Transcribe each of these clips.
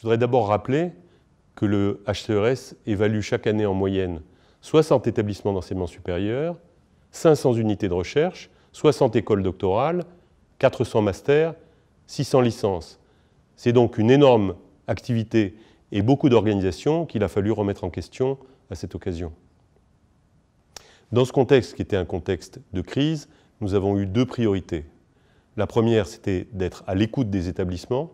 Je voudrais d'abord rappeler que le HCERES évalue chaque année en moyenne 60 établissements d'enseignement supérieur, 500 unités de recherche, 60 écoles doctorales, 400 masters, 600 licences. C'est donc une énorme activité et beaucoup d'organisations qu'il a fallu remettre en question à cette occasion. Dans ce contexte, qui était un contexte de crise, nous avons eu deux priorités. La première, c'était d'être à l'écoute des établissements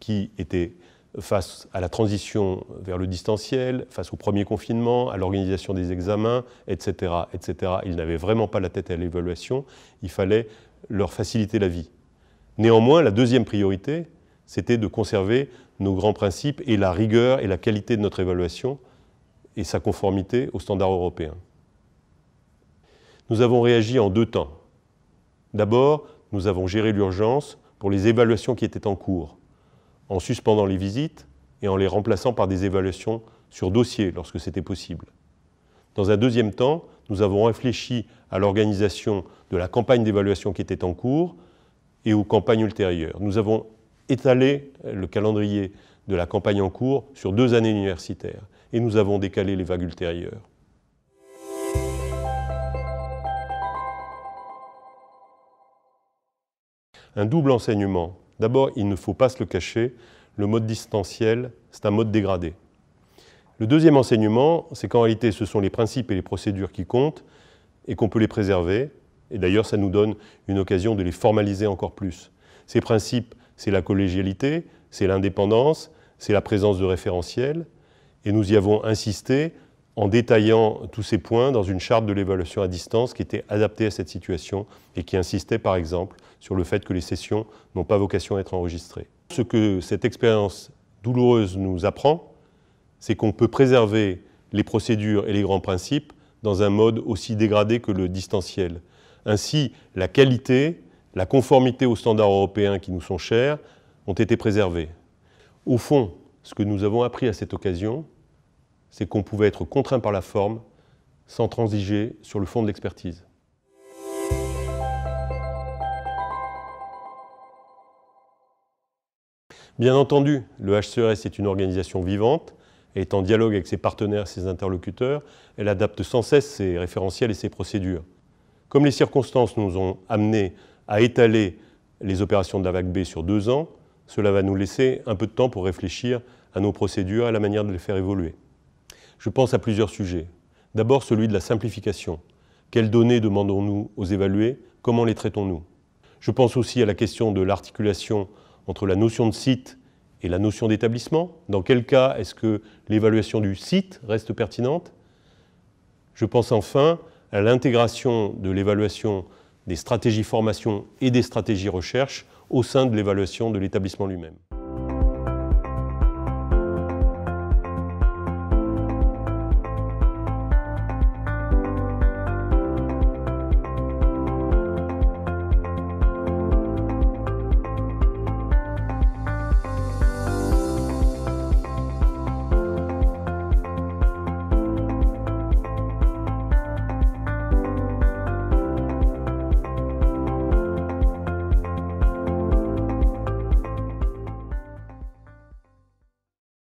qui étaient face à la transition vers le distanciel, face au premier confinement, à l'organisation des examens, etc., etc. Ils n'avaient vraiment pas la tête à l'évaluation, il fallait leur faciliter la vie. Néanmoins, la deuxième priorité, c'était de conserver nos grands principes et la rigueur et la qualité de notre évaluation et sa conformité aux standards européens. Nous avons réagi en deux temps. D'abord, nous avons géré l'urgence pour les évaluations qui étaient en cours, en suspendant les visites et en les remplaçant par des évaluations sur dossier lorsque c'était possible. Dans un deuxième temps, nous avons réfléchi à l'organisation de la campagne d'évaluation qui était en cours et aux campagnes ultérieures. Nous avons étalé le calendrier de la campagne en cours sur 2 années universitaires et nous avons décalé les vagues ultérieures. Un double enseignement. D'abord, il ne faut pas se le cacher, le mode distanciel, c'est un mode dégradé. Le deuxième enseignement, c'est qu'en réalité, ce sont les principes et les procédures qui comptent et qu'on peut les préserver. Et d'ailleurs, ça nous donne une occasion de les formaliser encore plus. Ces principes, c'est la collégialité, c'est l'indépendance, c'est la présence de référentiels. Et nous y avons insisté en détaillant tous ces points dans une charte de l'évaluation à distance qui était adaptée à cette situation et qui insistait par exemple sur le fait que les sessions n'ont pas vocation à être enregistrées. Ce que cette expérience douloureuse nous apprend, c'est qu'on peut préserver les procédures et les grands principes dans un mode aussi dégradé que le distanciel. Ainsi, la qualité, la conformité aux standards européens qui nous sont chers ont été préservées. Au fond, ce que nous avons appris à cette occasion, c'est qu'on pouvait être contraint par la forme sans transiger sur le fond de l'expertise. Bien entendu, le HCERES est une organisation vivante, elle est en dialogue avec ses partenaires, ses interlocuteurs, elle adapte sans cesse ses référentiels et ses procédures. Comme les circonstances nous ont amenés à étaler les opérations de la vague B sur 2 ans, cela va nous laisser un peu de temps pour réfléchir à nos procédures et à la manière de les faire évoluer. Je pense à plusieurs sujets. D'abord celui de la simplification. Quelles données demandons-nous aux évalués? Comment les traitons-nous? Je pense aussi à la question de l'articulation entre la notion de site et la notion d'établissement. Dans quel cas est-ce que l'évaluation du site reste pertinente? Je pense enfin à l'intégration de l'évaluation des stratégies formation et des stratégies recherche au sein de l'évaluation de l'établissement lui-même.